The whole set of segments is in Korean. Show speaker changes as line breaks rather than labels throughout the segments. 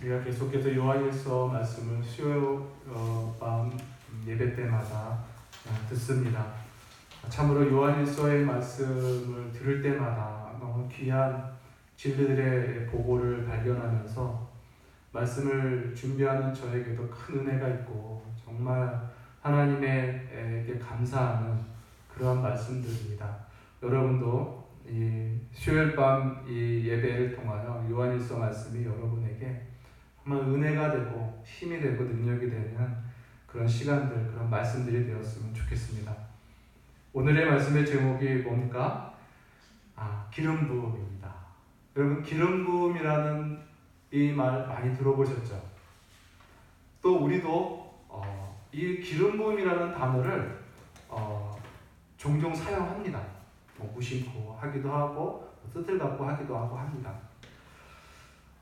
우리가 계속해서 요한일서 말씀을 수요일 밤 예배 때마다 듣습니다. 참으로 요한일서의 말씀을 들을 때마다 너무 귀한 진리들의 보고를 발견하면서 말씀을 준비하는 저에게도 큰 은혜가 있고 정말 하나님에게 감사하는 그러한 말씀들입니다. 여러분도 이 수요일 밤 이 예배를 통하여 요한일서 말씀이 여러분에게 정말 은혜가 되고 힘이 되고 능력이 되는 그런 시간들, 그런 말씀들이 되었으면 좋겠습니다. 오늘의 말씀의 제목이 뭡니까? 기름 부음입니다. 여러분, 기름 부음이라는 이 말 많이 들어보셨죠? 또 우리도 이 기름 부음이라는 단어를 종종 사용합니다. 무심코 하기도 하고 뜻을 갖고 하기도 하고 합니다.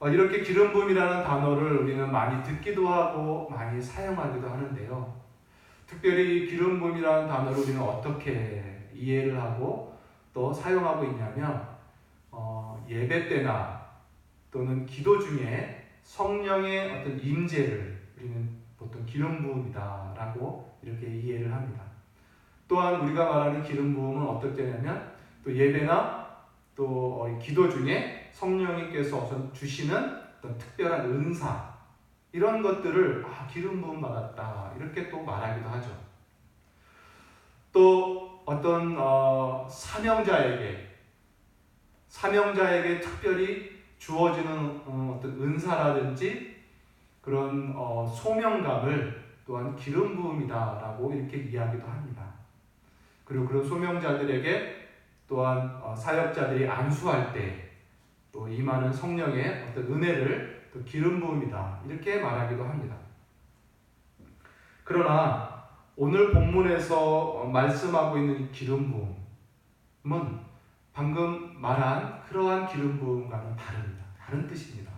이렇게 기름 부음이라는 단어를 우리는 많이 듣기도 하고 많이 사용하기도 하는데요. 특별히 이 기름 부음이라는 단어를 우리는 어떻게 이해를 하고 또 사용하고 있냐면 예배 때나 또는 기도 중에 성령의 어떤 임재를 우리는 보통 기름 부음이다라고 이렇게 이해를 합니다. 또한 우리가 말하는 기름 부음은 어떨 때냐면 또 예배나 또 기도 중에 성령님께서 주시는 어떤 특별한 은사, 이런 것들을 기름 부음 받았다 이렇게 또 말하기도 하죠. 또 어떤 사명자에게 특별히 주어지는 어떤 은사라든지 그런 소명감을 또한 기름 부음이다라고 이렇게 이야기도 합니다. 그리고 그런 소명자들에게 또한 사역자들이 안수할 때 또 임하는 성령의 어떤 은혜를 또 기름 부음이다 이렇게 말하기도 합니다. 그러나 오늘 본문에서 말씀하고 있는 기름 부음은 방금 말한 그러한 기름 부음과는 다릅니다. 다른 뜻입니다.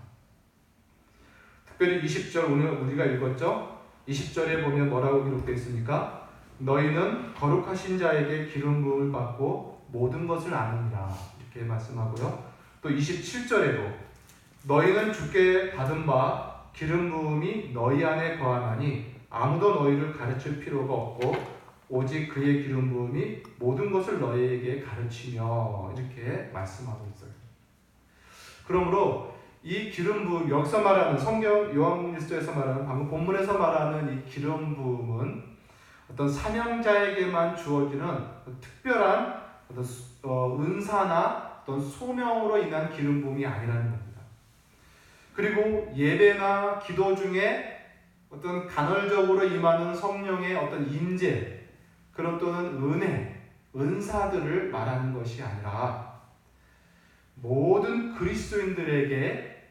특별히 20절 오늘 우리가 읽었죠? 20절에 보면 뭐라고 기록되어 있습니까? 너희는 거룩하신 자에게 기름 부음을 받고 모든 것을 아느니라 이렇게 말씀하고요. 또 27절에도 너희는 주께 받은 바 기름 부음이 너희 안에 거하나니 아무도 너희를 가르칠 필요가 없고 오직 그의 기름 부음이 모든 것을 너희에게 가르치며 이렇게 말씀하고 있어요. 그러므로 이 기름 부음, 여기서 말하는 성경 요한일서에서 말하는 방금 본문에서 말하는 이 기름 부음은 어떤 사명자에게만 주어지는 특별한 어떤 은사나 어떤 소명으로 인한 기름 부음이 아니라는 겁니다. 그리고 예배나 기도 중에 어떤 간헐적으로 임하는 성령의 어떤 임재, 그런 또는 은혜, 은사들을 말하는 것이 아니라 모든 그리스도인들에게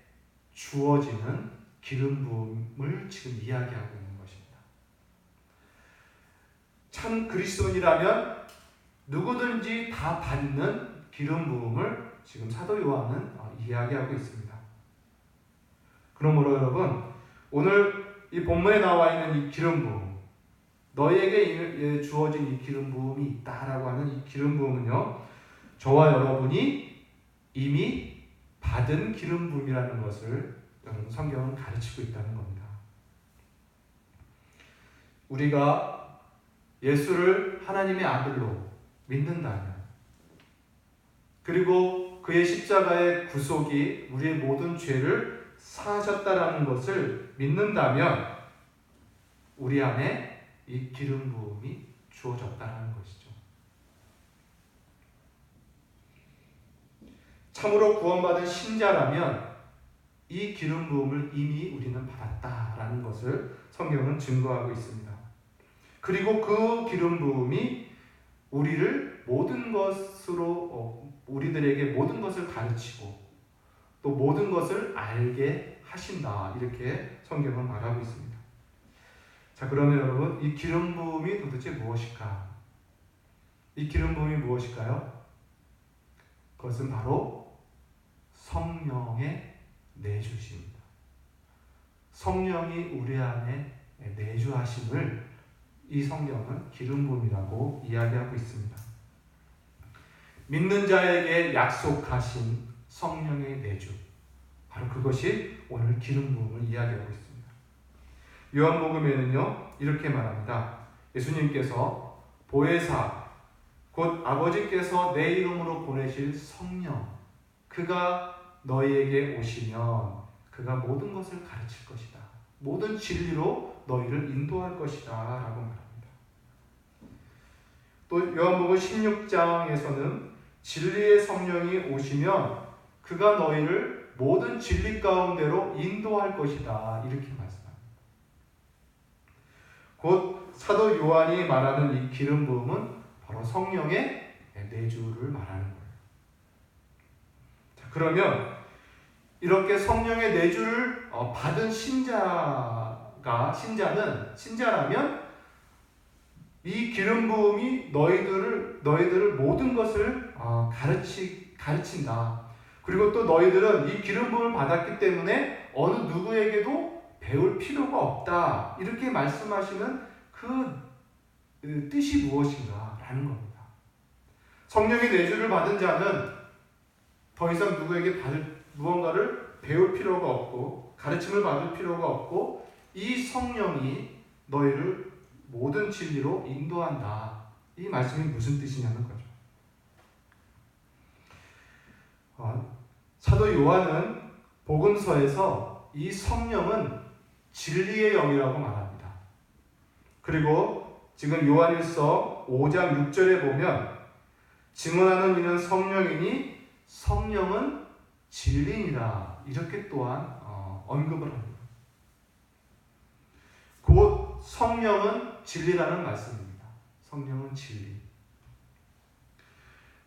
주어지는 기름 부음을 지금 이야기하고 있는 것입니다. 참 그리스도인이라면 누구든지 다 받는 기름 부음을 지금 사도 요한은 이야기하고 있습니다. 그러므로 여러분, 오늘 이 본문에 나와 있는 이 기름 부음, 너희에게 주어진 이 기름 부음이 있다라고 하는 이 기름 부음은요, 저와 여러분이 이미 받은 기름 부음이라는 것을 여러분 성경은 가르치고 있다는 겁니다. 우리가 예수를 하나님의 아들로 믿는다면, 그리고 그의 십자가의 구속이 우리의 모든 죄를 사하셨다라는 것을 믿는다면 우리 안에 이 기름 부음이 주어졌다는 것이죠. 참으로 구원받은 신자라면 이 기름 부음을 이미 우리는 받았다라는 것을 성경은 증거하고 있습니다. 그리고 그 기름 부음이 우리를 모든 것으로 우리들에게 모든 것을 가르치고 또 모든 것을 알게 하신다 이렇게 성경은 말하고 있습니다. 자, 그러면 여러분, 이 기름 부음이 도대체 무엇일까? 이 기름 부음이 무엇일까요? 그것은 바로 성령의 내주십니다. 성령이 우리 안에 내주하심을 이 성경은 기름 부음이라고 이야기하고 있습니다. 믿는 자에게 약속하신 성령의 내주, 바로 그것이 오늘 기름 부음을 이야기하고 있습니다. 요한복음에는요 이렇게 말합니다. 예수님께서 보혜사 곧 아버지께서 내 이름으로 보내실 성령 그가 너희에게 오시면 그가 모든 것을 가르칠 것이다. 모든 진리로 너희를 인도할 것이다 라고 말합니다. 또 요한복음 16장에서는 진리의 성령이 오시면 그가 너희를 모든 진리 가운데로 인도할 것이다 이렇게 말씀합니다. 곧 사도 요한이 말하는 이 기름 부음은 바로 성령의 내주를 말하는 거예요. 자, 그러면 이렇게 성령의 내주를 받은 신자라면 이 기름 부음이 너희들을 모든 것을 가르친다. 그리고 또 너희들은 이 기름 부음을 받았기 때문에 어느 누구에게도 배울 필요가 없다. 이렇게 말씀하시는 그 뜻이 무엇인가 라는 겁니다. 성령의 내주를 받은 자는 더 이상 누구에게 무언가를 배울 필요가 없고 가르침을 받을 필요가 없고 이 성령이 너희를 모든 진리로 인도한다. 이 말씀이 무슨 뜻이냐는 거죠. 사도 요한은 복음서에서 이 성령은 진리의 영이라고 말합니다. 그리고 지금 요한일서 5장 6절에 보면 증언하는 이는 성령이니 성령은 진리니라 이렇게 또한 언급을 합니다. 곧 성령은 진리라는 말씀입니다. 성령은 진리.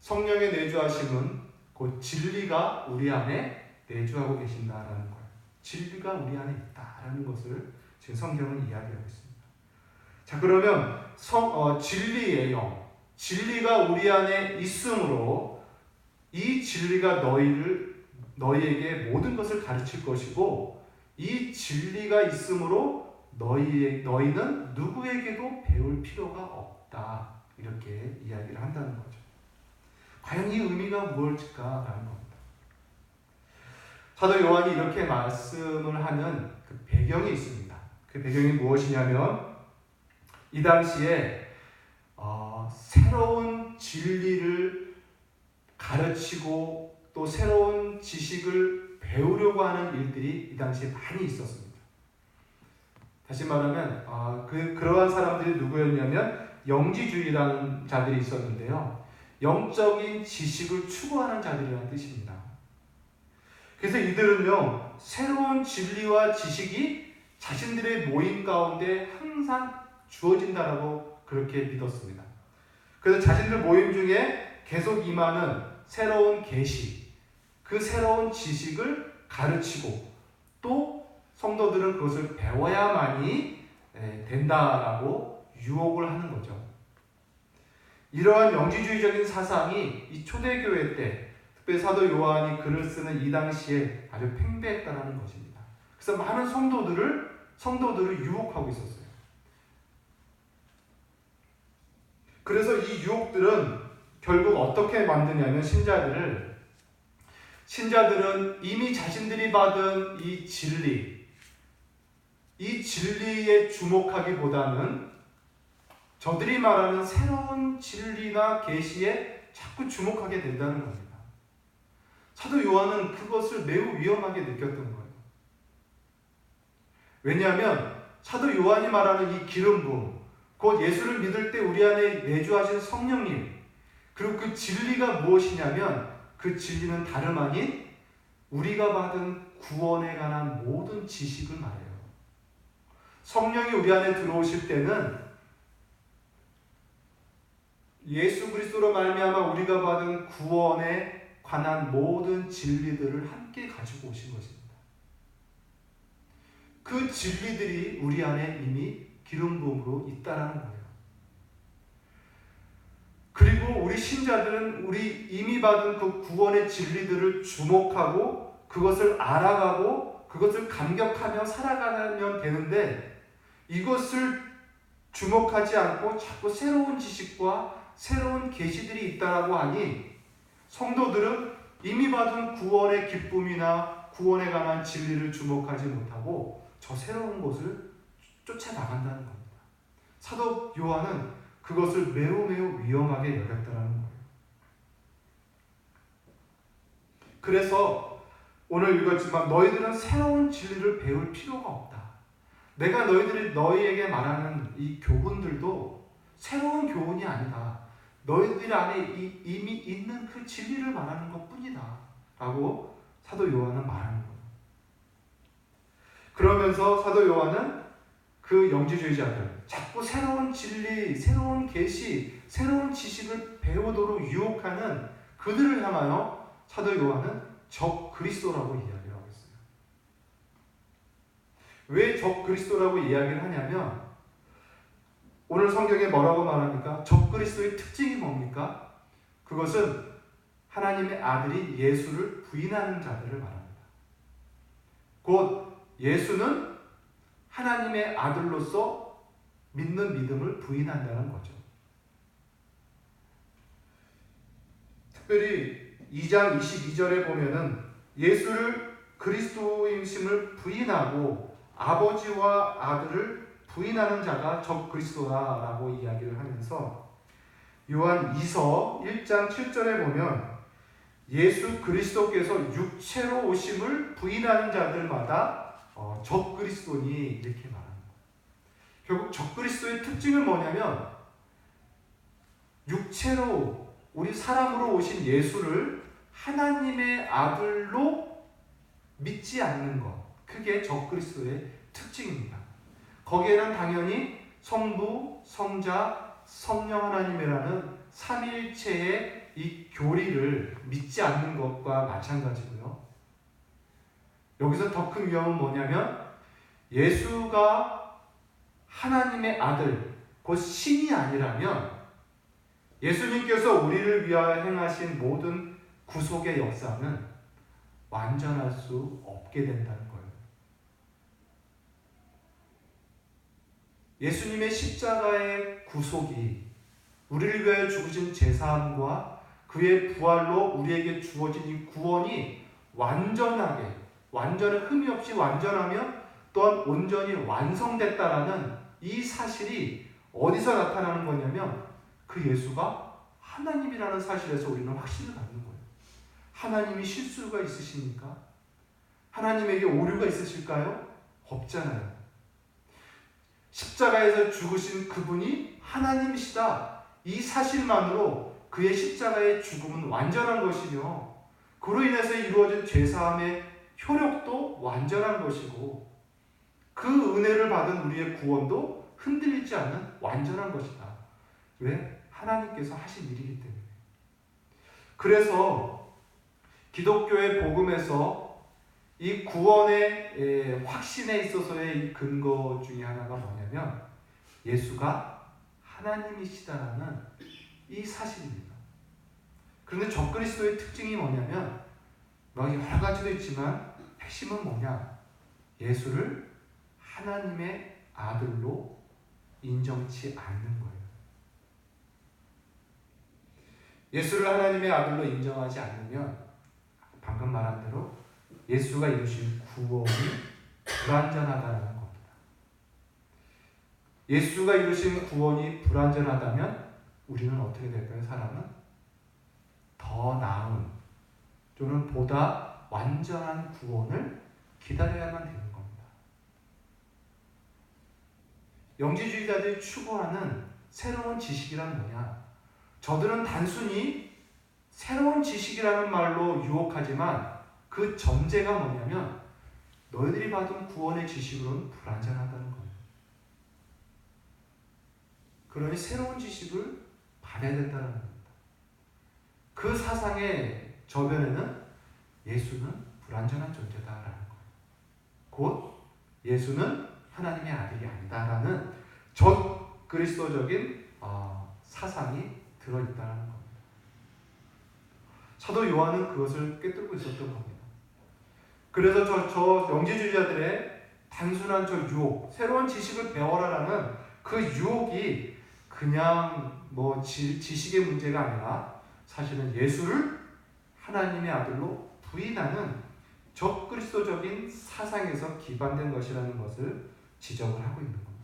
성령의 내주하심은 곧 진리가 우리 안에 내주하고 계신다라는 거예요. 진리가 우리 안에 있다라는 것을 지금 성경은 이야기하고 있습니다. 자, 그러면 진리의 영, 진리가 우리 안에 있으므로 이 진리가 너희에게 모든 것을 가르칠 것이고 이 진리가 있으므로 너희는 누구에게도 배울 필요가 없다. 이렇게 이야기를 한다는 거죠. 과연 이 의미가 무엇일까라는 겁니다. 사도 요한이 이렇게 말씀을 하는 그 배경이 있습니다. 그 배경이 무엇이냐면 이 당시에 새로운 진리를 가르치고 또 새로운 지식을 배우려고 하는 일들이 이 당시에 많이 있었습니다. 다시 말하면 그러한 사람들이 누구였냐면 영지주의라는 자들이 있었는데요. 영적인 지식을 추구하는 자들이라는 뜻입니다. 그래서 이들은요 새로운 진리와 지식이 자신들의 모임 가운데 항상 주어진다라고 그렇게 믿었습니다. 그래서 자신들 모임 중에 계속 임하는 새로운 계시, 그 새로운 지식을 가르치고 또 성도들은 그것을 배워야만이 된다라고 유혹을 하는 거죠. 이러한 영지주의적인 사상이 이 초대교회 때 특별히 사도 요한이 글을 쓰는 이 당시에 아주 팽배했다는 것입니다. 그래서 많은 성도들을 유혹하고 있었어요. 그래서 이 유혹들은 결국 어떻게 만드냐면 신자들은 이미 자신들이 받은 이 진리에 주목하기보다는 저들이 말하는 새로운 진리나 계시에 자꾸 주목하게 된다는 겁니다. 사도 요한은 그것을 매우 위험하게 느꼈던 거예요. 왜냐하면 사도 요한이 말하는 이 기름 부음, 곧 예수를 믿을 때 우리 안에 내주하신 성령님, 그리고 그 진리가 무엇이냐면 그 진리는 다름 아닌 우리가 받은 구원에 관한 모든 지식을 말해요. 성령이 우리 안에 들어오실 때는 예수 그리스도로 말미암아 우리가 받은 구원에 관한 모든 진리들을 함께 가지고 오신 것입니다. 그 진리들이 우리 안에 이미 기름 부음으로 있다라는 거예요. 그리고 우리 신자들은 우리 이미 받은 그 구원의 진리들을 주목하고 그것을 알아가고 그것을 감격하며 살아가면 되는데 이것을 주목하지 않고 자꾸 새로운 지식과 새로운 계시들이 있다라고 하니 성도들은 이미 받은 구원의 기쁨이나 구원에 관한 진리를 주목하지 못하고 저 새로운 것을 쫓아나간다는 겁니다. 사도 요한은 그것을 매우 위험하게 여겼다는 거예요. 그래서 오늘 읽었지만 너희들은 새로운 진리를 배울 필요가 없다. 내가 너희에게 말하는 이 교훈들도 새로운 교훈이 아니다. 너희들 안에 이미 있는 그 진리를 말하는 것뿐이다. 라고 사도 요한은 말하는 거예요. 그러면서 사도 요한은 그 영지주의자들, 자꾸 새로운 진리, 새로운 계시, 새로운 지식을 배우도록 유혹하는 그들을 향하여 사도 요한은 적 그리스도라고 이야기를 하고 있어요. 왜 적 그리스도라고 이야기를 하냐면 오늘 성경에 뭐라고 말합니까? 적 그리스도의 특징이 뭡니까? 그것은 하나님의 아들이 예수를 부인하는 자들을 말합니다. 곧 예수는 하나님의 아들로서 믿는 믿음을 부인한다는 거죠. 특별히 2장 22절에 보면은 예수를 그리스도임심을 부인하고 아버지와 아들을 부인하는 자가 적 그리스도다라고 이야기를 하면서 요한 2서 1장 7절에 보면 예수 그리스도께서 육체로 오심을 부인하는 자들마다 적 그리스도니 이렇게 말합니다. 결국 적 그리스도의 특징은 뭐냐면 육체로 우리 사람으로 오신 예수를 하나님의 아들로 믿지 않는 것, 그게 적 그리스도의 특징입니다. 거기에는 당연히 성부, 성자, 성령 하나님이라는 삼위일체의 이 교리를 믿지 않는 것과 마찬가지고요. 여기서 더 큰 위험은 뭐냐면 예수가 하나님의 아들, 곧 신이 아니라면 예수님께서 우리를 위하여 행하신 모든 구속의 역사는 완전할 수 없게 된다는 거예요. 예수님의 십자가의 구속이 우리를 위하여 죽으신 제사함과 그의 부활로 우리에게 주어진 이 구원이 완전하게, 완전한 흠이 없이 완전하며 또한 온전히 완성됐다라는 이 사실이 어디서 나타나는 거냐면 그 예수가 하나님이라는 사실에서 우리는 확신을 갖는 거예요. 하나님이 실수가 있으십니까? 하나님에게 오류가 있으실까요? 없잖아요. 십자가에서 죽으신 그분이 하나님이시다. 이 사실만으로 그의 십자가의 죽음은 완전한 것이며 그로 인해서 이루어진 죄사함의 효력도 완전한 것이고 그 은혜를 받은 우리의 구원도 흔들리지 않는 완전한 것이다. 왜? 하나님께서 하신 일이기 때문에. 그래서 기독교의 복음에서 이 구원의 확신에 있어서의 근거 중에 하나가 뭐냐면 예수가 하나님이시다라는 이 사실입니다. 그런데 적그리스도의 특징이 뭐냐면 여러 가지도 있지만 핵심은 뭐냐? 예수를 하나님의 아들로 인정치 않는 거예요. 예수를 하나님의 아들로 인정하지 않으면 방금 말한 대로 예수가 이루신 구원이 불완전하다는 겁니다. 예수가 이루신 구원이 불완전하다면 우리는 어떻게 될까요? 사람은 더 나은 또는 보다 완전한 구원을 기다려야만 되는 겁니다. 영지주의자들이 추구하는 새로운 지식이란 뭐냐? 저들은 단순히 새로운 지식이라는 말로 유혹하지만 그 전제가 뭐냐면 너희들이 받은 구원의 지식으로는 불완전하다는 거예요. 그러니 새로운 지식을 받아야 된다는 겁니다. 그 사상의 저변에는 예수는 불완전한 존재다라는 거예요. 곧 예수는 하나님의 아들이 아니다라는 적 그리스도적인 사상이 들어있다는 겁니다. 사도 요한은 그것을 꿰뚫고 있었던 겁니다. 그래서 저 영지주의자들의 단순한 저 유혹, 새로운 지식을 배워라라는 그 유혹이 그냥 지식의 문제가 아니라 사실은 예수를 하나님의 아들로 부인하는 적그리스도적인 사상에서 기반된 것이라는 것을 지적을 하고 있는 겁니다.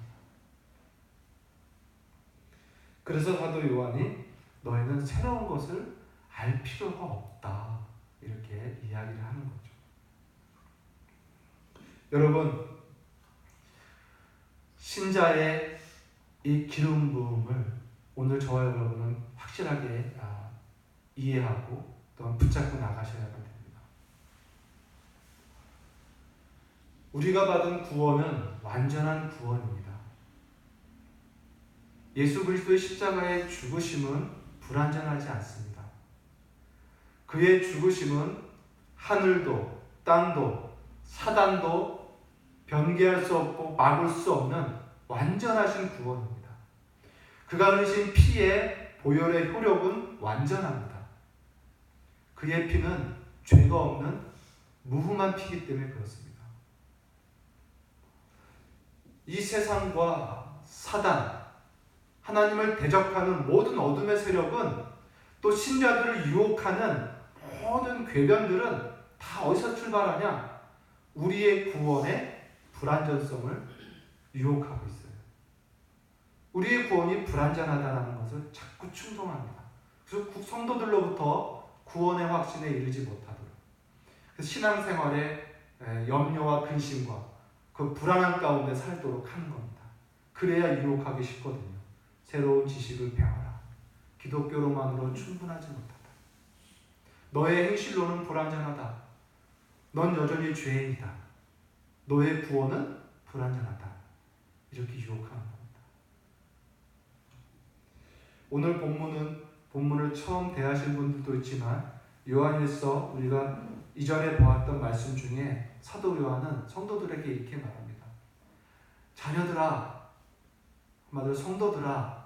그래서 사도 요한이 너희는 새로운 것을 알 필요가 없다 이렇게 이야기를 하는 거죠. 여러분, 신자의 이 기름 부음을 오늘 저와 여러분은 확실하게 이해하고 또한 붙잡고 나가셔야 됩니다. 우리가 받은 구원은 완전한 구원입니다. 예수 그리스도의 십자가의 죽으심은 불완전하지 않습니다. 그의 죽으심은 하늘도 땅도 사단도 변개할 수 없고 막을 수 없는 완전하신 구원입니다. 그가 흘리신 피의 보혈의 효력은 완전합니다. 그의 피는 죄가 없는 무흠한 피이기 때문에 그렇습니다. 이 세상과 사단, 하나님을 대적하는 모든 어둠의 세력은 또 신자들을 유혹하는 모든 궤변들은 다 어디서 출발하냐? 우리의 구원의 불완전성을 유혹하고 있어요. 우리의 구원이 불완전하다는 것을 자꾸 충동합니다. 그래서 성도들로부터 구원의 확신에 이르지 못하도록, 신앙생활에 염려와 근심과 그 불안한 가운데 살도록 하는 겁니다. 그래야 유혹하기 쉽거든요. 새로운 지식을 배워라. 기독교로만으로 충분하지 못하다. 너의 행실로는 불완전하다. 넌 여전히 죄인이다. 너의 구원은 불완전하다. 이렇게 유혹하는 겁니다. 오늘 본문을 처음 대하신 분들도 있지만 요한일서 우리가 이전에 보았던 말씀 중에 사도 요한은 성도들에게 이렇게 말합니다. 자녀들아, 한마디로 성도들아,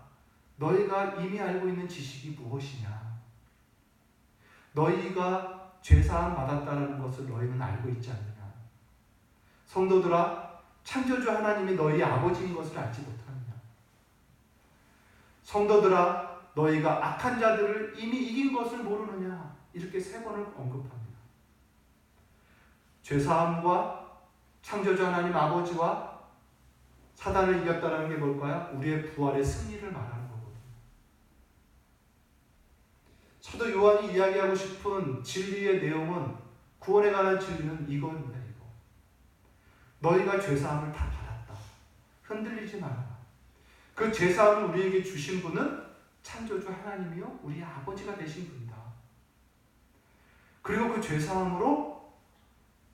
너희가 이미 알고 있는 지식이 무엇이냐? 너희가 죄사함 받았다는 것을 너희는 알고 있지 않느냐? 성도들아, 창조주 하나님이 너희 아버지인 것을 알지 못하느냐? 성도들아, 너희가 악한 자들을 이미 이긴 것을 모르느냐? 이렇게 3번을 언급합니다. 죄사함과 창조주 하나님 아버지와 사단을 이겼다는 게 뭘까요? 우리의 부활의 승리를 말하는 거거든요. 사도 요한이 이야기하고 싶은 진리의 내용은, 구원에 관한 진리는 이겁니다. 이거. 너희가 죄사함을 다 받았다. 흔들리지 마라. 그 죄사함을 우리에게 주신 분은 창조주 하나님이요 우리의 아버지가 되신 분이다. 그리고 그 죄사함으로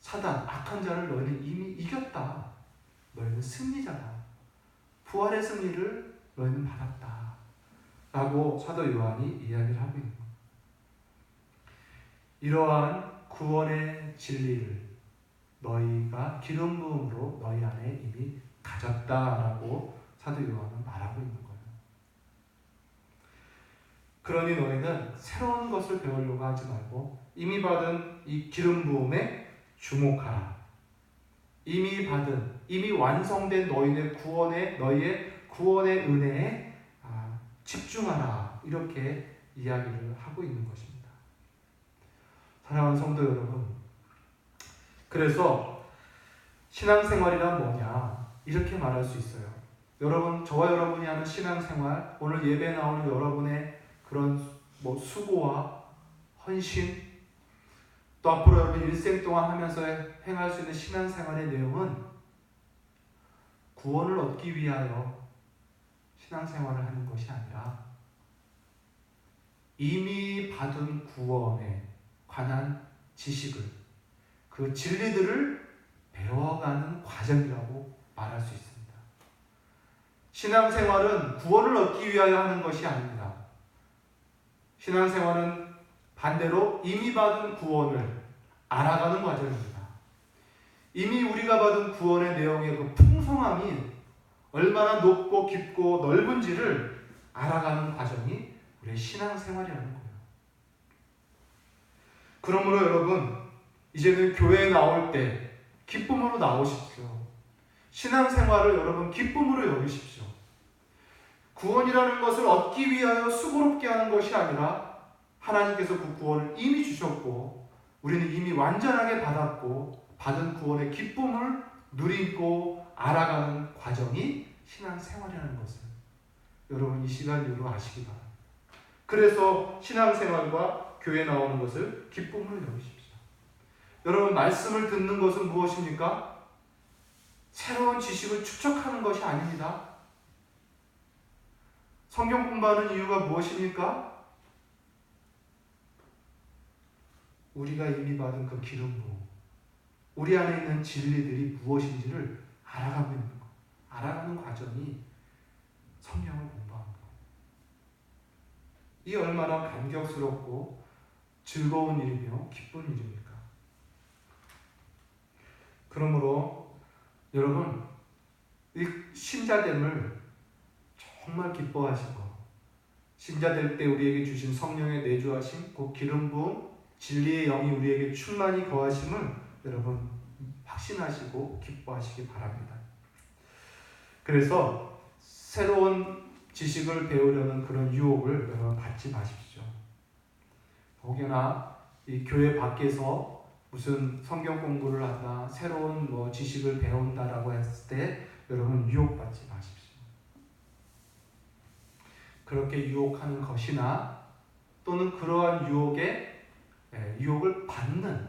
사단, 악한 자를 너희는 이미 이겼다. 너희는 승리자다. 부활의 승리를 너희는 받았다. 라고 사도 요한이 이야기를 하고 있는 겁니다. 이러한 구원의 진리를 너희가 기름 부음으로 너희 안에 이미 가졌다라고 사도 요한은 말하고 있는 거예요. 그러니 너희는 새로운 것을 배우려고 하지 말고 이미 받은 이 기름 부음에 주목하라. 이미 완성된 너희의 구원의 은혜에 집중하라. 이렇게 이야기를 하고 있는 것입니다. 사랑하는 성도 여러분, 그래서 신앙생활이란 뭐냐? 이렇게 말할 수 있어요. 여러분, 저와 여러분이 하는 신앙생활, 오늘 예배에 나오는 여러분의 그런 수고와 헌신, 또 앞으로 여러분 일생 동안 하면서 행할 수 있는 신앙생활의 내용은 구원을 얻기 위하여 신앙생활을 하는 것이 아니라 이미 받은 구원에 관한 지식을, 그 진리들을 배워가는 과정이라고 말할 수 있습니다. 신앙생활은 구원을 얻기 위하여 하는 것이 아닙니다. 신앙생활은 반대로 이미 받은 구원을 알아가는 과정입니다. 이미 우리가 받은 구원의 내용의 그 풍성함이 얼마나 높고 깊고 넓은지를 알아가는 과정이 우리의 신앙생활이라는 거예요. 그러므로 여러분, 이제는 교회에 나올 때 기쁨으로 나오십시오. 신앙생활을 여러분 기쁨으로 여기십시오. 구원이라는 것을 얻기 위하여 수고롭게 하는 것이 아니라 하나님께서 그 구원을 이미 주셨고 우리는 이미 완전하게 받았고 받은 구원의 기쁨을 누리고 알아가는 과정이 신앙생활이라는 것을 여러분 이 시간 이후로 아시기 바랍니다. 그래서 신앙생활과 교회 나오는 것을 기쁨으로 여기십시오. 여러분 말씀을 듣는 것은 무엇입니까? 새로운 지식을 축적하는 것이 아닙니다. 성경 공부하는 이유가 무엇입니까? 우리가 이미 받은 그 기름 부음, 우리 안에 있는 진리들이 무엇인지를 알아가고 있는 것, 알아가는 과정이 성경을 공부하는 것. 이 얼마나 감격스럽고 즐거운 일이며 기쁜 일입니까? 그러므로 여러분 이 신자됨을 정말 기뻐하시고 신자될 때 우리에게 주신 성령의 내주하심, 그 기름 부음, 진리의 영이 우리에게 충만히 거하심을 여러분 확신하시고 기뻐하시기 바랍니다. 그래서 새로운 지식을 배우려는 그런 유혹을 여러분 받지 마십시오. 혹여나 이 교회 밖에서 무슨 성경 공부를 한다, 새로운 지식을 배운다라고 했을 때 여러분 유혹받지 마십시오. 그렇게 유혹하는 것이나 또는 그러한 유혹을 받는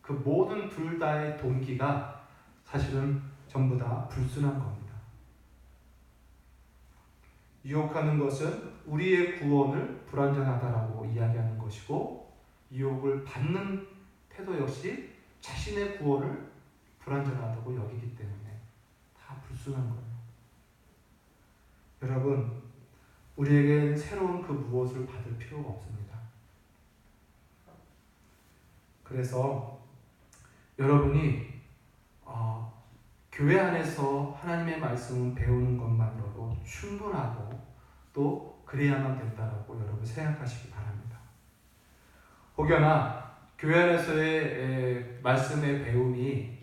그 모든 둘 다의 동기가 사실은 전부 다 불순한 겁니다. 유혹하는 것은 우리의 구원을 불완전하다라고 이야기하는 것이고 유혹을 받는 태도 역시 자신의 구원을 불완전하다고 여기기 때문에 다 불순한 거예요. 여러분, 우리에겐 새로운 그 무엇을 받을 필요가 없습니다. 그래서 여러분이 교회 안에서 하나님의 말씀을 배우는 것만으로도 충분하고 또 그래야만 된다라고 여러분 생각하시기 바랍니다. 혹여나 교회 안에서의 말씀의 배움이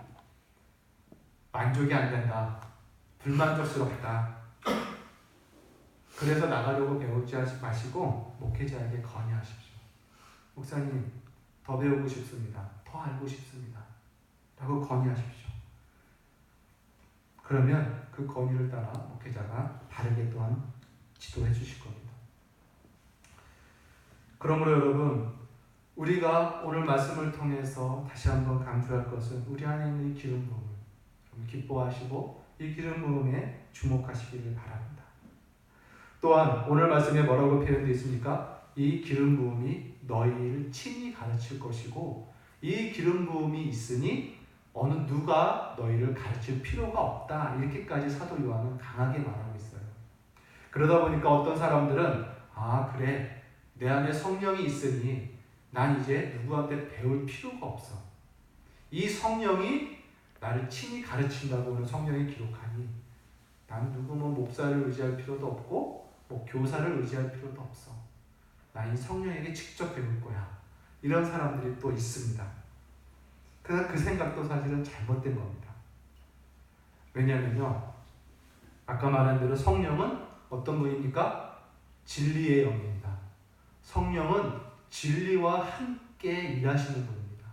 만족이 안 된다, 불만족스럽다, 그래서 나가려고 배우지 마시고 목회자에게 건의하십시오. 목사님, 더 배우고 싶습니다. 더 알고 싶습니다. 라고 건의하십시오. 그러면 그 건의를 따라 목회자가 바르게 또한 지도해 주실 겁니다. 그러므로 여러분, 우리가 오늘 말씀을 통해서 다시 한번 강조할 것은 우리 안에 있는 이 기름 부음을 기뻐하시고 이 기름 부음에 주목하시기를 바랍니다. 또한 오늘 말씀에 뭐라고 표현되어 있습니까? 이 기름 부음이 너희를 친히 가르칠 것이고 이 기름 부음이 있으니 어느 누가 너희를 가르칠 필요가 없다. 이렇게까지 사도 요한은 강하게 말하고 있어요. 그러다 보니까 어떤 사람들은 그래, 내 안에 성령이 있으니 난 이제 누구한테 배울 필요가 없어. 이 성령이 나를 친히 가르친다고 오늘 성령이 기록하니 난 누구 목사를 의지할 필요도 없고 교사를 의지할 필요도 없어. 난 이 성령에게 직접 배울 거야. 이런 사람들이 또 있습니다. 그래서 그 생각도 사실은 잘못된 겁니다. 왜냐하면요, 아까 말한 대로 성령은 어떤 분입니까? 진리의 영입니다. 성령은 진리와 함께 일하시는 분입니다.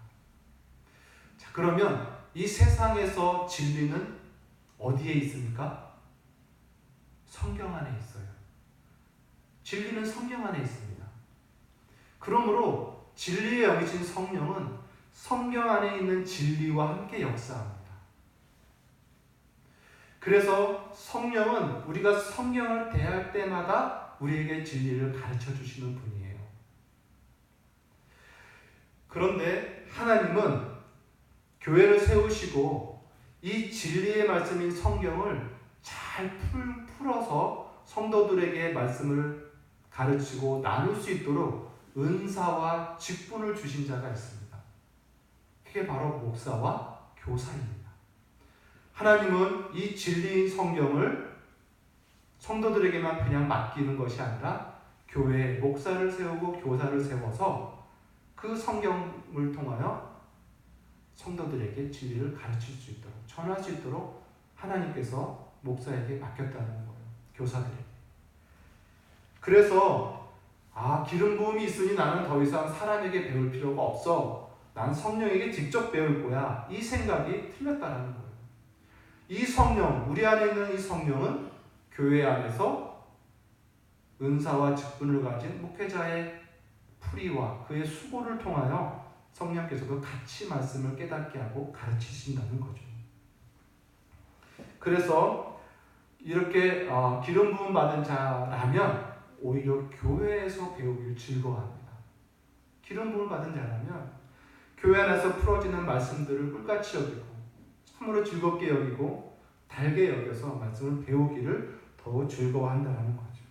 자, 그러면 이 세상에서 진리는 어디에 있습니까? 성경 안에 있어요. 진리는 성경 안에 있습니다. 그러므로 진리의 영이신 성령은 성경 안에 있는 진리와 함께 역사합니다. 그래서 성령은 우리가 성경을 대할 때마다 우리에게 진리를 가르쳐 주시는 분이에요. 그런데 하나님은 교회를 세우시고 이 진리의 말씀인 성경을 잘 풀어서 성도들에게 말씀을 가르치고 나눌 수 있도록 은사와 직분을 주신 자가 있습니다. 그게 바로 목사와 교사입니다. 하나님은 이 진리인 성경을 성도들에게만 그냥 맡기는 것이 아니라 교회에 목사를 세우고 교사를 세워서 그 성경을 통하여 성도들에게 진리를 가르칠 수 있도록, 전할 수 있도록 하나님께서 목사에게 맡겼다는 거예요. 교사들에게. 그래서 기름 부음이 있으니 나는 더 이상 사람에게 배울 필요가 없어 난 성령에게 직접 배울 거야. 이 생각이 틀렸다라는 거예요. 이 성령, 우리 안에 있는 이 성령은 교회 안에서 은사와 직분을 가진 목회자의 풀이와 그의 수고를 통하여 성령께서도 같이 말씀을 깨닫게 하고 가르치신다는 거죠. 그래서 이렇게 기름 부음 받은 자라면 오히려 교회에서 배우길 즐거워합니다. 기름 부음 받은 자라면 교회 안에서 풀어지는 말씀들을 꿀같이 여기고 참으로 즐겁게 여기고 달게 여겨서 말씀을 배우기를 더 즐거워한다는 거죠.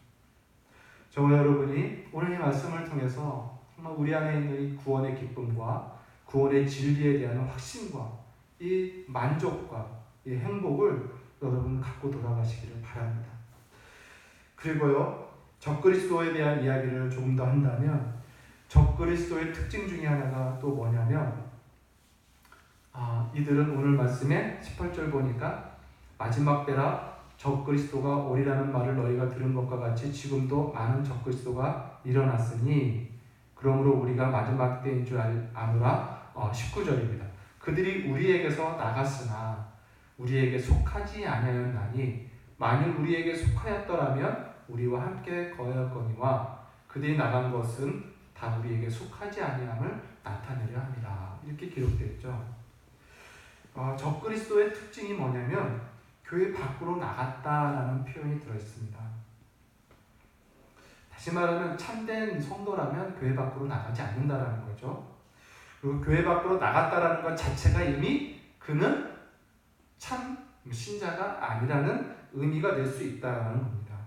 저와 여러분이 오늘 이 말씀을 통해서 정말 우리 안에 있는 이 구원의 기쁨과 구원의 진리에 대한 확신과 이 만족과 이 행복을 여러분 갖고 돌아가시기를 바랍니다. 그리고요, 적그리스도에 대한 이야기를 조금 더 한다면 적그리스도의 특징 중에 하나가 또 뭐냐면 이들은 오늘 말씀에 18절 보니까 마지막 때라 적그리스도가 오리라는 말을 너희가 들은 것과 같이 지금도 많은 적그리스도가 일어났으니 그러므로 우리가 마지막 때인 줄 아노라. 19절입니다. 그들이 우리에게서 나갔으나 우리에게 속하지 아니하였나니 만일 우리에게 속하였더라면 우리와 함께 거하였거니와 그들이 나간 것은 다 우리에게 속하지 아니함을 나타내려 함이라. 이렇게 기록되어 있죠. 적그리스도의 특징이 뭐냐면 교회 밖으로 나갔다라는 표현이 들어있습니다. 다시 말하면 참된 성도라면 교회 밖으로 나가지 않는다라는 거죠. 그리고 교회 밖으로 나갔다라는 것 자체가 이미 그는 참 신자가 아니라는 의미가 될 수 있다는 겁니다.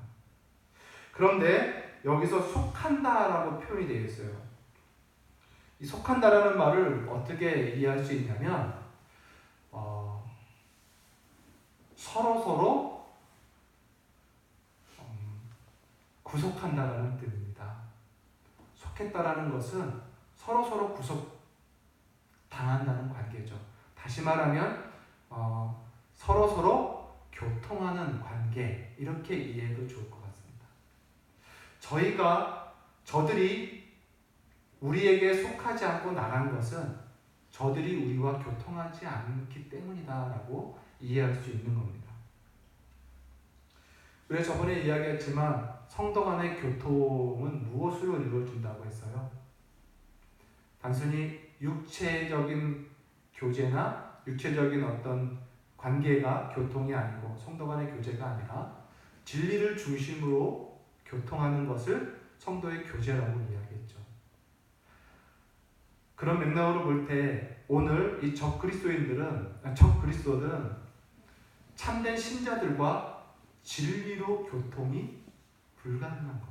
그런데 여기서 속한다라고 표현이 되어 있어요. 이 속한다라는 말을 어떻게 이해할 수 있냐면 서로 구속한다라는 뜻입니다. 속했다라는 것은 서로 구속당한다는 관계죠. 다시 말하면 서로 교통하는 관계, 이렇게 이해해도 좋을 것 같습니다. 저들이 우리에게 속하지 않고 나간 것은 저들이 우리와 교통하지 않기 때문이다라고 이해할 수 있는 겁니다. 왜 저번에 이야기했지만 성도 간의 교통은 무엇으로 이루어진다고 했어요? 단순히 육체적인 교제나 육체적인 어떤 관계가 교통이 아니고 성도 간의 교제가 아니라 진리를 중심으로 교통하는 것을 성도의 교제라고 이야기했죠. 그런 맥락으로 볼 때 오늘 이 적그리스도들은 참된 신자들과 진리로 교통이 불가능한 겁니다.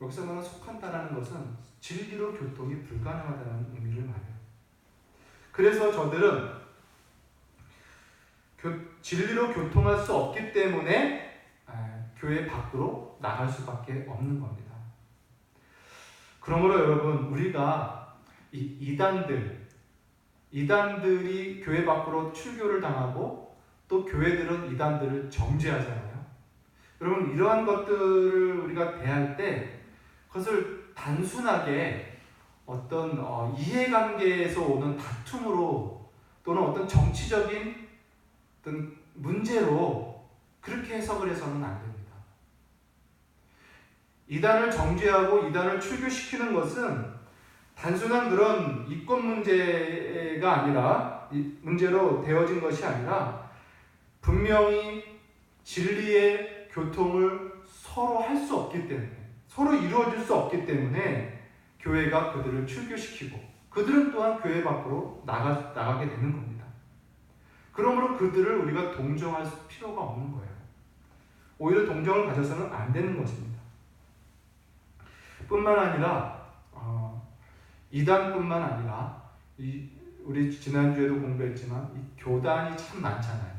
여기서 말하는 속한다라는 것은 진리로 교통이 불가능하다는 의미를 말해요. 그래서 저들은 진리로 교통할 수 없기 때문에 교회 밖으로 나갈 수밖에 없는 겁니다. 그러므로 여러분, 우리가 이단들이 교회 밖으로 출교를 당하고 또 교회들은 이단들을 정죄하잖아요. 여러분, 이러한 것들을 우리가 대할 때 그것을 단순하게 어떤 이해관계에서 오는 다툼으로 또는 어떤 정치적인 어떤 문제로 그렇게 해석을 해서는 안 됩니다. 이단을 정죄하고 이단을 출교시키는 것은 단순한 그런 이권 문제가 아니라 문제로 되어진 것이 아니라 분명히 진리의 교통을 서로 할 수 없기 때문에 서로 이루어질 수 없기 때문에 교회가 그들을 출교시키고 그들은 또한 교회 밖으로 나가게 되는 겁니다. 그러므로 그들을 우리가 동정할 필요가 없는 거예요. 오히려 동정을 가져서는 안 되는 것입니다. 뿐만 아니라 이단뿐만 아니라 우리 지난주에도 공부했지만 이 교단이 참 많잖아요.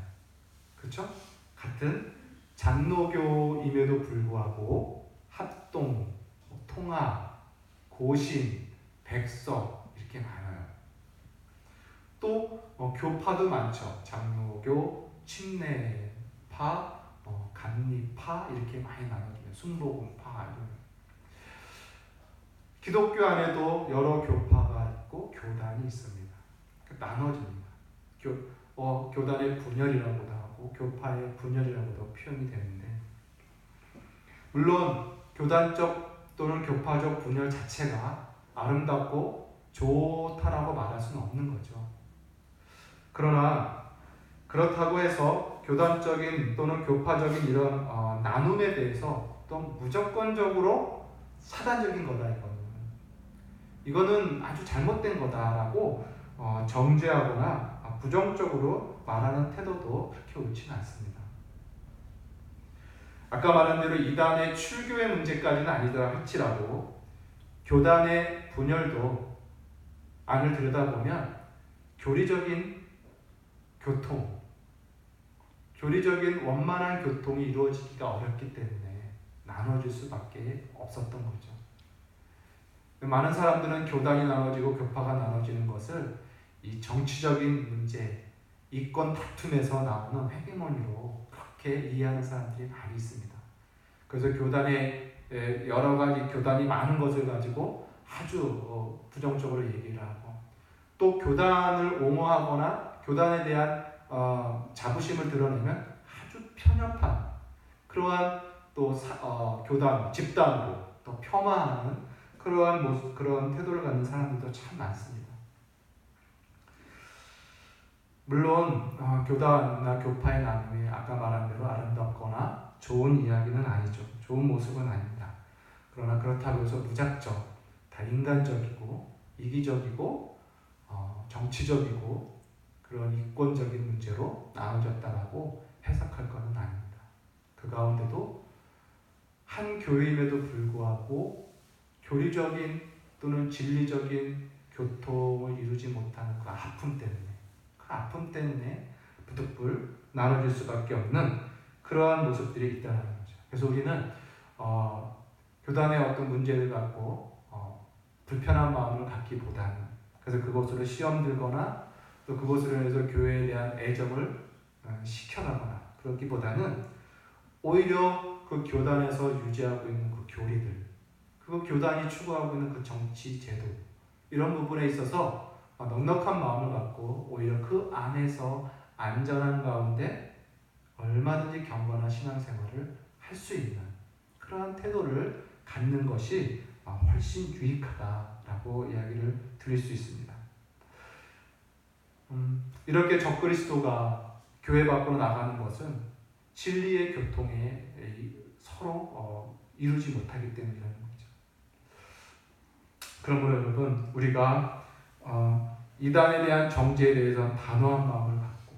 그렇죠? 같은 장로교임에도 불구하고 합동, 통합, 고신, 백석 이렇게 많아요. 또 교파도 많죠. 장로교, 침례파, 감리파 이렇게 많이 나눠져요. 순복음파 이런. 기독교 안에도 여러 교파가 있고 교단이 있습니다. 나눠집니다. 교단의 분열이라고도 하고 교파의 분열이라고도 표현이 되는데, 물론 교단적 또는 교파적 분열 자체가 아름답고 좋다라고 말할 수는 없는 거죠. 그러나 그렇다고 해서 교단적인 또는 교파적인 이런 나눔에 대해서 또 무조건적으로 사단적인 거다, 이거는 아주 잘못된 거다라고 정죄하거나 부정적으로 말하는 태도도 그렇게 옳지는 않습니다. 아까 말한 대로 이단의 출교의 문제까지는 아니더라 할지라도 교단의 분열도 안을 들여다보면 교리적인 교통, 교리적인 원만한 교통이 이루어지기가 어렵기 때문에 나눠질 수밖에 없었던 거죠. 많은 사람들은 교단이 나눠지고 교파가 나눠지는 것을 이 정치적인 문제, 이권 다툼에서 나오는 헤게모니로 그렇게 이해하는 사람들이 많이 있습니다. 그래서 교단에 여러 가지 교단이 많은 것을 가지고 아주 부정적으로 얘기를 하고, 또 교단을 옹호하거나 교단에 대한 자부심을 드러내면 아주 편협한 그러한 또 교단, 집단으로 또 폄하하는 그러한 태도를 갖는 사람들도 참 많습니다. 물론 교단이나 교파의 나눔이 아까 말한 대로 아름답거나 좋은 이야기는 아니죠. 좋은 모습은 아닙니다. 그러나 그렇다고 해서 무작정 다 인간적이고 이기적이고 정치적이고 그런 이권적인 문제로 나눠졌다라고 해석할 것은 아닙니다. 그 가운데도 한 교회임에도 불구하고 교리적인 또는 진리적인 교통을 이루지 못하는 그 아픔 때문에 부득불 나눠질 수밖에 없는 그러한 모습들이 있다는 거죠. 그래서 우리는 교단의 어떤 문제를 갖고 불편한 마음을 갖기보다는, 그래서 그것으로 시험 들거나 또 그것으로 해서 교회에 대한 애정을 식혀가거나 그렇기보다는 오히려 그 교단에서 유지하고 있는 그 교리들, 그 교단이 추구하고 있는 그 정치 제도, 이런 부분에 있어서 넉넉한 마음을 갖고 오히려 그 안에서 안전한 가운데 얼마든지 경건한 신앙생활을 할 수 있는 그러한 태도를 갖는 것이 훨씬 유익하다라고 이야기를 드릴 수 있습니다. 이렇게 적그리스도가 교회 밖으로 나가는 것은 진리의 교통에 서로 이루지 못하기 때문이라는 거죠. 그러므로 여러분, 우리가 이단에 대한 정죄에 대해서는 단호한 마음을 갖고,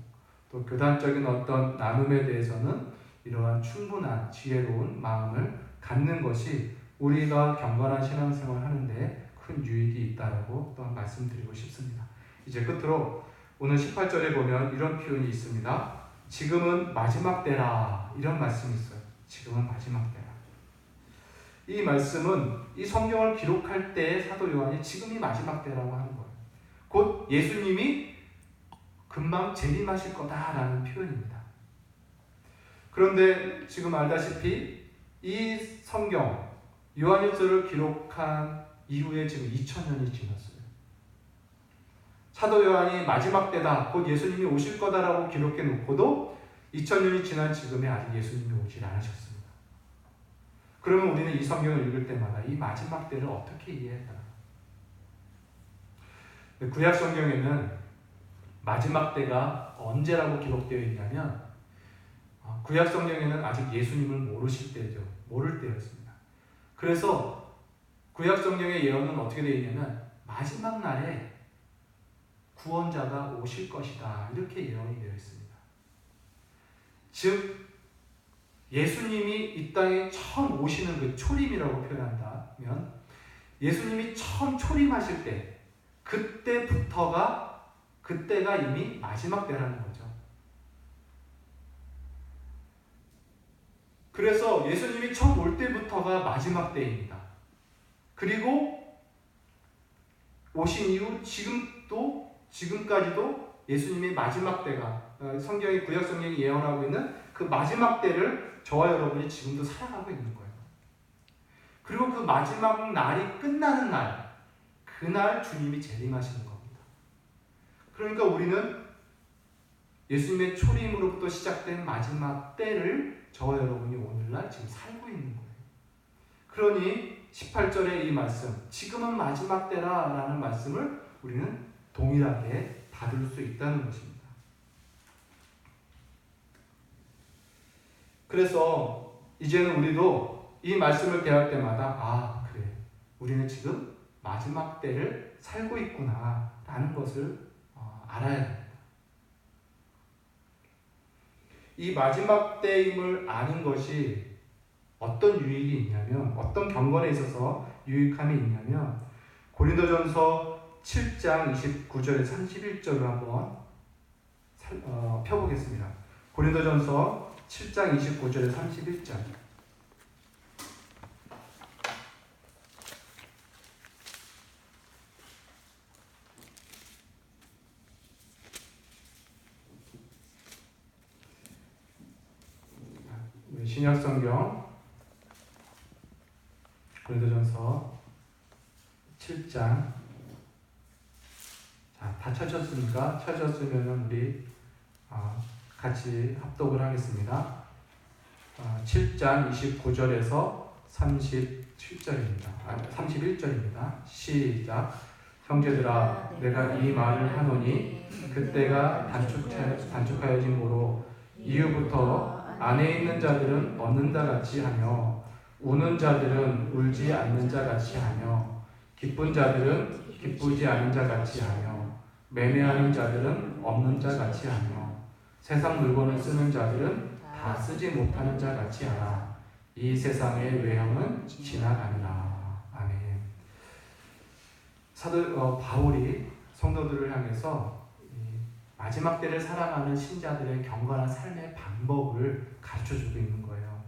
또 교단적인 어떤 나눔에 대해서는 이러한 충분한 지혜로운 마음을 갖는 것이 우리가 경건한 신앙생활을 하는데 큰 유익이 있다라고 또한 말씀드리고 싶습니다. 이제 끝으로 오늘 18절에 보면 이런 표현이 있습니다. 지금은 마지막 때라, 이런 말씀이 있어요. 지금은 마지막 때라. 이 말씀은 이 성경을 기록할 때 사도 요한이 지금이 마지막 때라고 하는 거예요. 곧 예수님이 금방 재림하실 거다라는 표현입니다. 그런데 지금 알다시피 이 성경 요한일서를 기록한 이후에 지금 2000년이 지났어요. 사도 요한이 마지막 때다, 곧 예수님이 오실 거다라고 기록해 놓고도 2000년이 지난 지금에 아직 예수님이 오질 않으셨습니다. 그러면 우리는 이 성경을 읽을 때마다 이 마지막 때를 어떻게 이해해야 되나? 구약 성경에는 마지막 때가 언제라고 기록되어 있냐면, 구약 성경에는 아직 예수님을 모르실 때죠. 모를 때였습니다. 그래서 구약 성경의 예언은 어떻게 되어 있냐면 마지막 날에 구원자가 오실 것이다, 이렇게 예언이 되어 있습니다. 즉 예수님이 이 땅에 처음 오시는 그 초림이라고 표현한다면, 예수님이 처음 초림하실 때 그때가 이미 마지막 때라는 거죠. 그래서 예수님이 처음 올 때부터가 마지막 때입니다. 그리고 오신 이후 지금까지도 예수님의 마지막 때가, 성경이 구약 성경이 예언하고 있는 그 마지막 때를 저와 여러분이 지금도 살아가고 있는 거예요. 그리고 그 마지막 날이 끝나는 날, 그날 주님이 재림하시는 겁니다. 그러니까 우리는 예수님의 초림으로부터 시작된 마지막 때를 저와 여러분이 오늘날 지금 살고 있는 거예요. 그러니 18절의 이 말씀, 지금은 마지막 때라 라는 말씀을 우리는 동일하게 받을 수 있다는 것입니다. 그래서 이제는 우리도 이 말씀을 대할 때마다 그래, 우리는 지금 마지막 때를 살고 있구나 라는 것을 알아야 합니다. 이 마지막 때임을 아는 것이 어떤 유익이 있냐면, 어떤 경건에 있어서 유익함이 있냐면, 고린도전서 7장 29절에 31절을 한번 펴보겠습니다. 고린도전서 7장 29절에 31절. 신약성경 고린도전서 7장. 다 찾으셨습니까? 찾으셨으면 우리 같이 합독을 하겠습니다. 7장 29절에서 37절입니다. 31절입니다. 시작. 형제들아, 내가 이 말을 하노니 그때가 단축하여짐으로 이후부터 안에 있는 자들은 얻는 자 같이 하며 우는 자들은 울지 않는 자 같이 하며 기쁜 자들은 기쁘지 않은 자 같이 하며 매매하는 자들은 없는 자 같이 하며 세상 물건을 쓰는 자들은 다 쓰지 못하는 자 같이 하라. 이 세상의 외형은 지나가니라. 아멘. 사도 바울이 성도들을 향해서 마지막 때를 살아가는 신자들의 경건한 삶의 방법을 가르쳐주고 있는 거예요.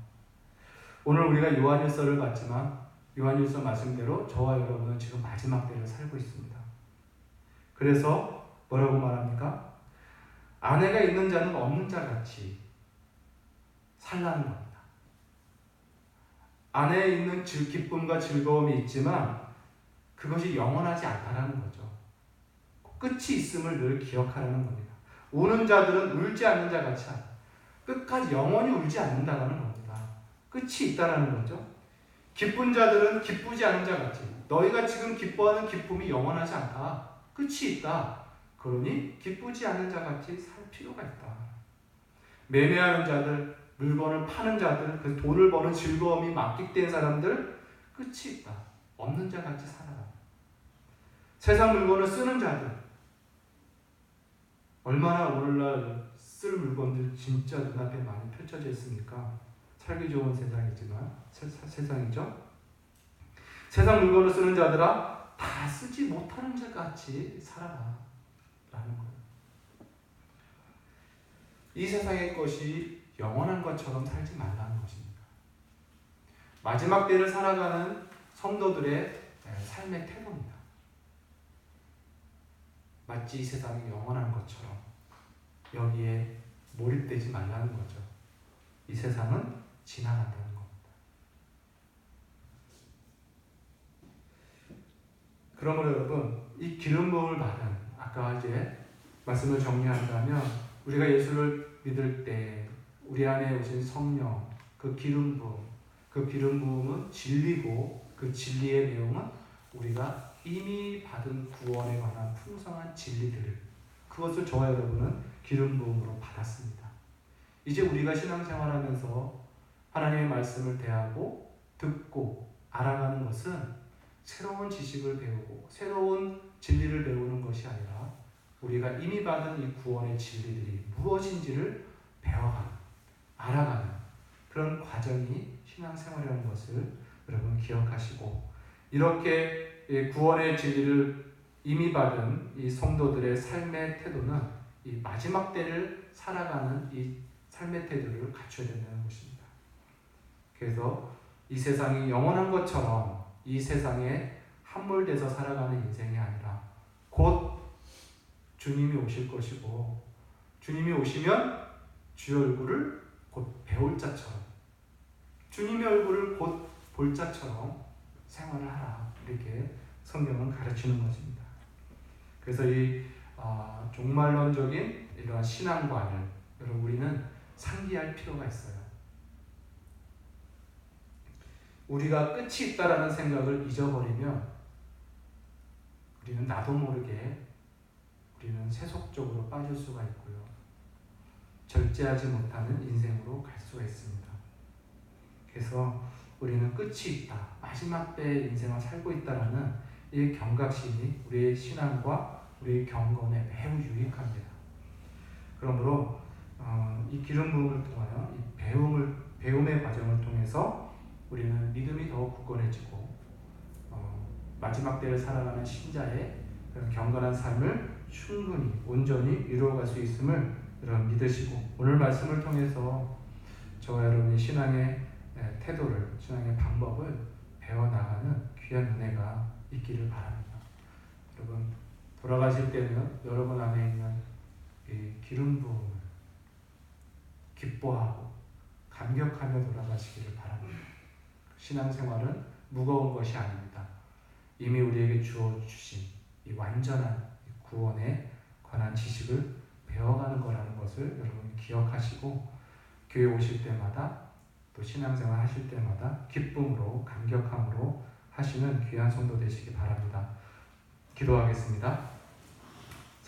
오늘 우리가 요한일서를 봤지만 요한일서 말씀대로 저와 여러분은 지금 마지막 때를 살고 있습니다. 그래서 뭐라고 말합니까? 아내가 있는 자는 없는 자 같이 살라는 겁니다. 안에 있는 기쁨과 즐거움이 있지만 그것이 영원하지 않다라는 거죠. 끝이 있음을 늘 기억하라는 겁니다. 우는 자들은 울지 않는 자 같이 하라. 끝까지 영원히 울지 않는다라는 겁니다. 끝이 있다라는 거죠. 기쁜 자들은 기쁘지 않은 자 같이. 너희가 지금 기뻐하는 기쁨이 영원하지 않다. 끝이 있다. 그러니 기쁘지 않은 자 같이 살 필요가 있다. 매매하는 자들, 물건을 파는 자들, 그 돈을 버는 즐거움이 만끽된 사람들, 끝이 있다. 없는 자 같이 살아라. 세상 물건을 쓰는 자들, 얼마나 오늘날 쓸 물건들 진짜 눈앞에 많이 펼쳐져 있습니까? 살기 좋은 세상이지만 세상이죠. 세상 물건을 쓰는 자들아, 다 쓰지 못하는 자 같이 살아라 라는 거예요. 이 세상의 것이 영원한 것처럼 살지 말라는 것입니다. 마지막 때를 살아가는 성도들의 삶의 태도입니다. 마치 이 세상이 영원한 것처럼 여기에 몰입되지 말라는 거죠. 이 세상은 지나간다는 겁니다. 그러므로 여러분, 이 기름 부음을 받은, 아까 이제 말씀을 정리한다면 우리가 예수를 믿을 때 우리 안에 오신 성령, 그 기름 부음은 진리고 그 진리의 내용은 우리가 이미 받은 구원에 관한 풍성한 진리들, 그것을 저와 여러분은 기름 부음으로 받았습니다. 이제 우리가 신앙생활하면서 하나님의 말씀을 대하고 듣고 알아가는 것은 새로운 지식을 배우고 새로운 진리를 배우는 것이 아니라 우리가 이미 받은 이 구원의 진리들이 무엇인지를 배워가는, 알아가는 그런 과정이 신앙생활이라는 것을 여러분 기억하시고, 이렇게 구원의 진리를 이미 받은 이 성도들의 삶의 태도는 이 마지막 때를 살아가는 이 삶의 태도를 갖춰야 된다는 것입니다. 그래서 이 세상이 영원한 것처럼 이 세상에 함몰돼서 살아가는 인생이 아니라 곧 주님이 오실 것이고, 주님이 오시면 주의 얼굴을 곧 배울 자처럼, 주님의 얼굴을 곧 볼 자처럼 생활을 하라. 이렇게 성경은 가르치는 것입니다. 그래서 이 종말론적인 이러한 신앙관을 여러분 우리는 상기할 필요가 있어요. 우리가 끝이 있다라는 생각을 잊어버리면 우리는 나도 모르게 우리는 세속적으로 빠질 수가 있고요. 절제하지 못하는 인생으로 갈 수가 있습니다. 그래서 우리는 끝이 있다. 마지막 때의 인생을 살고 있다라는 이 경각심이 우리의 신앙과 우리의 경건에 매우 유익합니다. 그러므로 이 기름 부음을 통하여 이 배움의 과정을 통해서 우리는 믿음이 더욱 굳건해지고 마지막 때를 살아가는 신자의 그런 경건한 삶을 충분히 온전히 이루어갈 수 있음을 여러분 믿으시고 오늘 말씀을 통해서 저와 여러분의 신앙의 태도를 신앙의 방법을 배워나가는 귀한 은혜가 있기를 바랍니다. 여러분 돌아가실 때는 여러분 안에 있는 이 기름 부음을 기뻐하고 감격하며 돌아가시기를 바랍니다. 신앙생활은 무거운 것이 아닙니다. 이미 우리에게 주어주신 이 완전한 구원에 관한 지식을 배워가는 거라는 것을 여러분 기억하시고 교회 오실 때마다 또 신앙생활 하실 때마다 기쁨으로 감격함으로 하시는 귀한 성도 되시기 바랍니다. 기도하겠습니다.